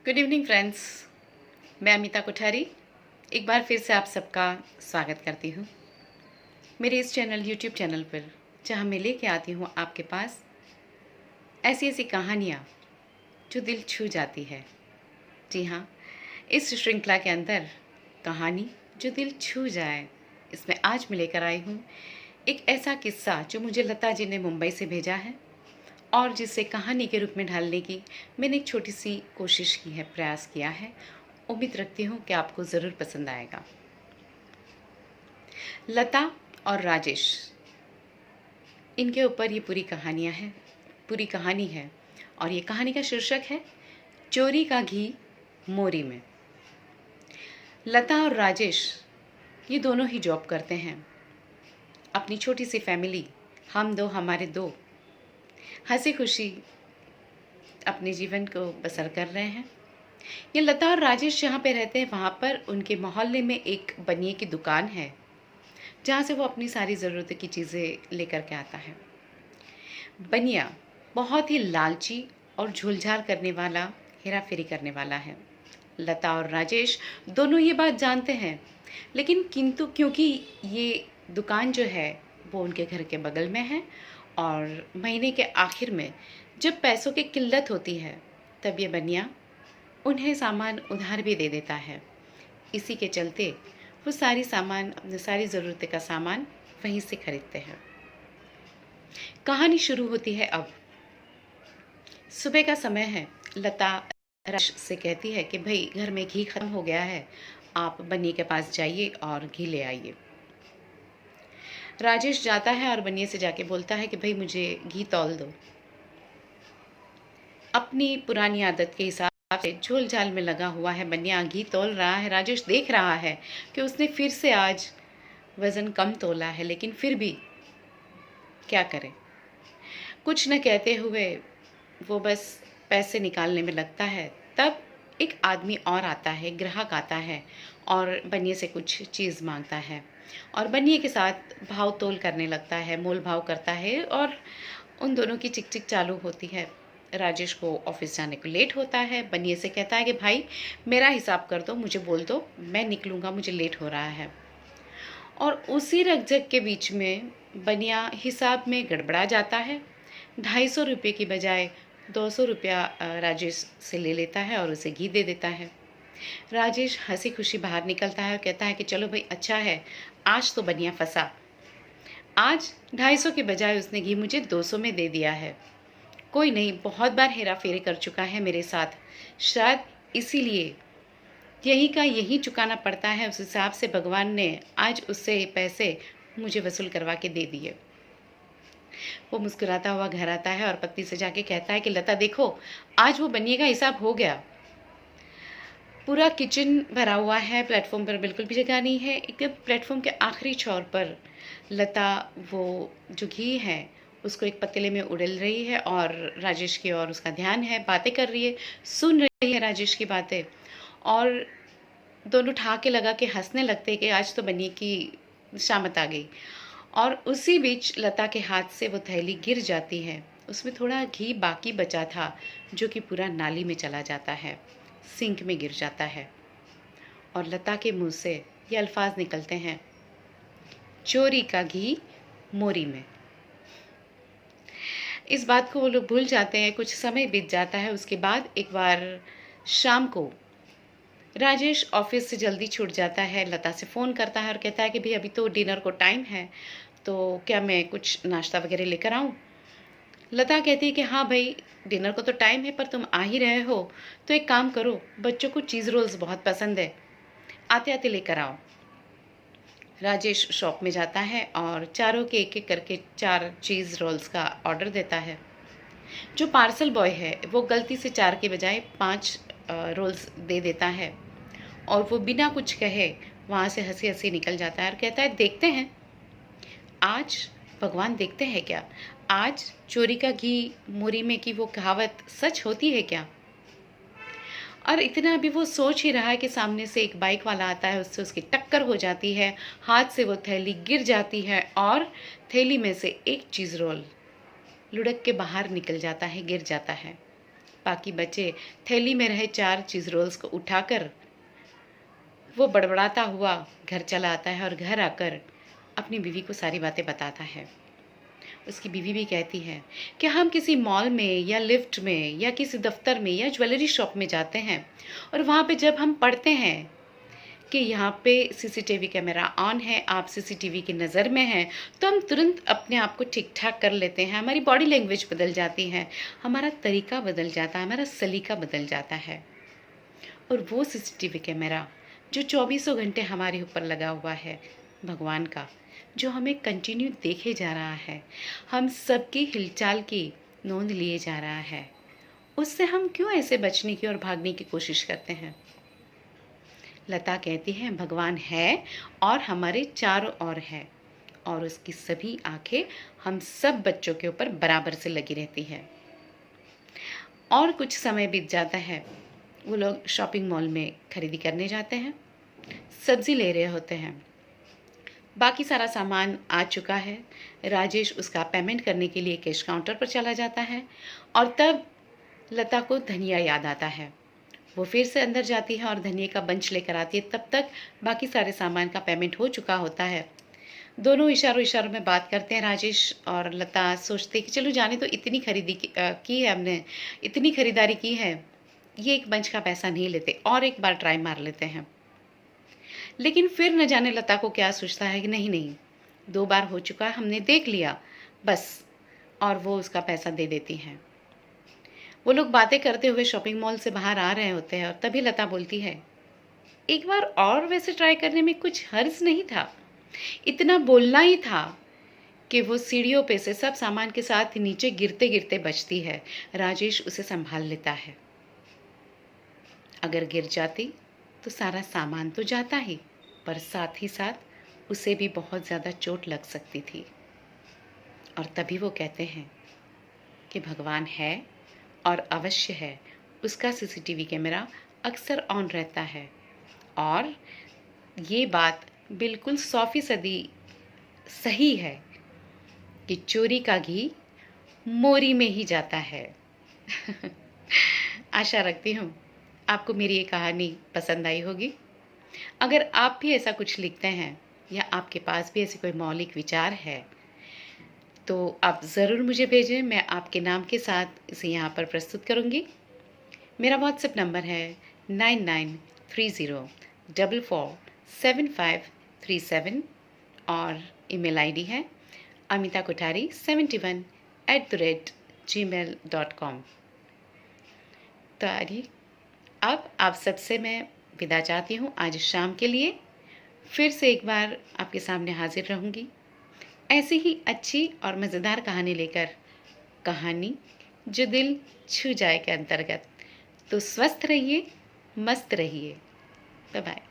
Good evening friends. मैं अमिता कोठारी एक बार फिर से आप सबका स्वागत करती हूँ मेरे इस यूट्यूब चैनल पर, जहाँ मैं लेके आती हूँ आपके पास ऐसी ऐसी कहानियाँ जो दिल छू जाती है। जी हाँ, इस श्रृंखला के अंदर कहानी जो दिल छू जाए, इसमें आज मैं लेकर आई हूँ एक ऐसा किस्सा जो मुझे लता जी ने मुंबई से भेजा है और जिसे कहानी के रूप में ढालने की मैंने एक छोटी सी कोशिश की है, प्रयास किया है। उम्मीद रखती हूँ कि आपको ज़रूर पसंद आएगा। लता और राजेश, इनके ऊपर ये पूरी कहानी है और ये कहानी का शीर्षक है चोरी का घी मोरी में। लता और राजेश ये दोनों ही जॉब करते हैं। अपनी छोटी सी फैमिली, हम दो हमारे दो, हंसी खुशी अपने जीवन को बसर कर रहे हैं। ये लता और राजेश जहाँ पे रहते हैं, वहाँ पर उनके मोहल्ले में एक बनिए की दुकान है, जहाँ से वो अपनी सारी ज़रूरत की चीज़ें लेकर के आता है। बनिया बहुत ही लालची और झूलझाल करने वाला, हेरा फेरी करने वाला है। लता और राजेश दोनों ये बात जानते हैं, लेकिन किंतु क्योंकि ये दुकान जो है वो उनके घर के बगल में है और महीने के आखिर में जब पैसों की किल्लत होती है, तब ये बनिया उन्हें सामान उधार भी दे देता है। इसी के चलते वो सारी ज़रूरत का सामान वहीं से खरीदते हैं। कहानी शुरू होती है अब। सुबह का समय है। लता राजेश से कहती है कि भाई घर में घी खत्म हो गया है, आप बनिए के पास जाइए और घी ले आइए। राजेश जाता है और बनिए से जाके बोलता है कि भाई मुझे घी तौल दो। अपनी पुरानी आदत के हिसाब से झोल झाल में लगा हुआ है बनिया, घी तौल रहा है। राजेश देख रहा है कि उसने फिर से आज वज़न कम तोला है, लेकिन फिर भी क्या करे। कुछ न कहते हुए वो बस पैसे निकालने में लगता है। तब एक आदमी और आता है, ग्राहक आता है और बनिए से कुछ चीज़ मांगता है और बनिए के साथ भाव तोल करने लगता है, मोल भाव करता है और उन दोनों की चिक चिक चालू होती है। राजेश को ऑफिस जाने को लेट होता है। बनिए से कहता है कि भाई मेरा हिसाब कर दो, मुझे बोल दो, मैं निकलूँगा, मुझे लेट हो रहा है। और उसी रकझक के बीच में बनिया हिसाब में गड़बड़ा जाता है। 250 रुपये की बजाय 200 रुपया राजेश से ले लेता है और उसे घी दे देता है। राजेश हंसी खुशी बाहर निकलता है और कहता है कि चलो भाई, अच्छा है, आज तो बनिया फंसा। आज 250 के बजाय उसने घी मुझे 200 में दे दिया है। कोई नहीं, बहुत बार हेरा फेरी कर चुका है मेरे साथ, शायद इसीलिए यही का यही चुकाना पड़ता है। उस हिसाब से भगवान ने आज उससे पैसे मुझे वसूल करवा के दे दिए। वो मुस्कुराता हुआ घर आता है और पत्नी से जाके कहता है कि लता देखो, आज वो बनिए का हिसाब हो गया। पूरा किचन भरा हुआ है, प्लेटफॉर्म पर बिल्कुल भी जगह नहीं है। एकदम प्लेटफॉर्म के आखिरी छोर पर लता वो जो घी है उसको एक पतीले में उड़ेल रही है और राजेश की ओर उसका ध्यान है, बातें कर रही है, सुन रही है राजेश की बातें और दोनों ठहाके लगा के हंसने लगते कि आज तो बनिए की शामत आ गई। और उसी बीच लता के हाथ से वो थैली गिर जाती है। उसमें थोड़ा घी बाकी बचा था जो कि पूरा नाली में चला जाता है, सिंक में गिर जाता है और लता के मुंह से ये अल्फाज निकलते हैं, चोरी का घी मोरी में। इस बात को वो लोग भूल जाते हैं। कुछ समय बीत जाता है। उसके बाद एक बार शाम को राजेश ऑफिस से जल्दी छूट जाता है। लता से फ़ोन करता है और कहता है कि भाई अभी तो डिनर को टाइम है, तो क्या मैं कुछ नाश्ता वगैरह लेकर आऊँ। लता कहती है कि हाँ भाई, डिनर को तो टाइम है, पर तुम आ ही रहे हो तो एक काम करो, बच्चों को चीज़ रोल्स बहुत पसंद है, आते आते लेकर आओ। राजेश शॉप में जाता है और चारों के एक एक करके 4 चीज़ रोल्स का ऑर्डर देता है। जो पार्सल बॉय है वो गलती से 4 के बजाय 5 रोल्स दे देता है और वो बिना कुछ कहे वहाँ से हंसी हंसी निकल जाता है और कहता है, देखते हैं आज, भगवान देखते हैं क्या, आज चोरी का घी मोरी में की वो कहावत सच होती है क्या। और इतना अभी वो सोच ही रहा है कि सामने से एक बाइक वाला आता है, उससे उसकी टक्कर हो जाती है, हाथ से वो थैली गिर जाती है और थैली में से एक चीज़ रोल लुढ़क के बाहर निकल जाता है, गिर जाता है। बाकी बच्चे थैली में रहे 4 चीज़ रोल्स को उठाकर वो बड़बड़ाता हुआ घर चला आता है और घर आकर अपनी बीवी को सारी बातें बताता है। उसकी बीवी भी कहती है कि हम किसी मॉल में या लिफ्ट में या किसी दफ्तर में या ज्वेलरी शॉप में जाते हैं और वहाँ पे जब हम पढ़ते हैं कि यहाँ पे सीसीटीवी कैमरा ऑन है, आप सीसीटीवी की नज़र में हैं, तो हम तुरंत अपने आप को ठीक ठाक कर लेते हैं। हमारी बॉडी लैंग्वेज बदल जाती है, हमारा तरीका बदल जाता है, हमारा सलीका बदल जाता है। और वो सीसीटीवी कैमरा जो 24 घंटे हमारे ऊपर लगा हुआ है भगवान का, जो हमें कंटिन्यू देखे जा रहा है, हम सबकी हिलचाल की नोंद लिए जा रहा है, उससे हम क्यों ऐसे बचने की और भागने की कोशिश करते हैं? लता कहती है भगवान है और हमारे चारों ओर है और उसकी सभी आंखें हम सब बच्चों के ऊपर बराबर से लगी रहती है। और कुछ समय बीत जाता है, वो लोग शॉपिंग मॉल में खरीदी करने जाते हैं, सब्जी ले रहे होते हैं, बाकी सारा सामान आ चुका है। राजेश उसका पेमेंट करने के लिए कैश काउंटर पर चला जाता है और तब लता को धनिया याद आता है। वो फिर से अंदर जाती है और धनिया का बंच लेकर आती है। तब तक बाकी सारे सामान का पेमेंट हो चुका होता है। दोनों इशारों में बात करते हैं। राजेश और लता सोचते हैं कि चलो जाने तो, इतनी खरीदी की है हमने, इतनी खरीदारी की है, ये एक बंच का पैसा नहीं लेते, और एक बार ट्राई मार लेते हैं। लेकिन फिर न जाने लता को क्या सोचता है कि नहीं, 2 बार हो चुका है, हमने देख लिया बस, और वो उसका पैसा दे देती हैं। वो लोग बातें करते हुए शॉपिंग मॉल से बाहर आ रहे होते हैं और तभी लता बोलती है, एक बार और वैसे ट्राई करने में कुछ हर्ज नहीं था, इतना बोलना ही था कि वो सीढ़ियों पे से सब सामान के साथ नीचे गिरते गिरते बचती है। राजेश उसे संभाल लेता है। अगर गिर जाती तो सारा सामान तो जाता ही, पर साथ ही साथ उसे भी बहुत ज़्यादा चोट लग सकती थी। और तभी वो कहते हैं कि भगवान है और अवश्य है, उसका सीसीटीवी कैमरा अक्सर ऑन रहता है और ये बात बिल्कुल 100% सही है कि चोरी का घी मोरी में ही जाता है। आशा रखती हूँ आपको मेरी ये कहानी पसंद आई होगी। अगर आप भी ऐसा कुछ लिखते हैं या आपके पास भी ऐसे कोई मौलिक विचार है तो आप ज़रूर मुझे भेजें, मैं आपके नाम के साथ इसे यहाँ पर प्रस्तुत करूँगी। मेरा व्हाट्सएप नंबर है 9930447537 और ईमेल आईडी है amitakothari71@gmail.com। तो अब आप सबसे मैं विदा चाहती हूँ आज शाम के लिए। फिर से एक बार आपके सामने हाजिर रहूँगी ऐसी ही अच्छी और मज़ेदार कहानी लेकर, कहानी जो दिल छू जाए के अंतर्गत। तो स्वस्थ रहिए, मस्त रहिए। Bye bye.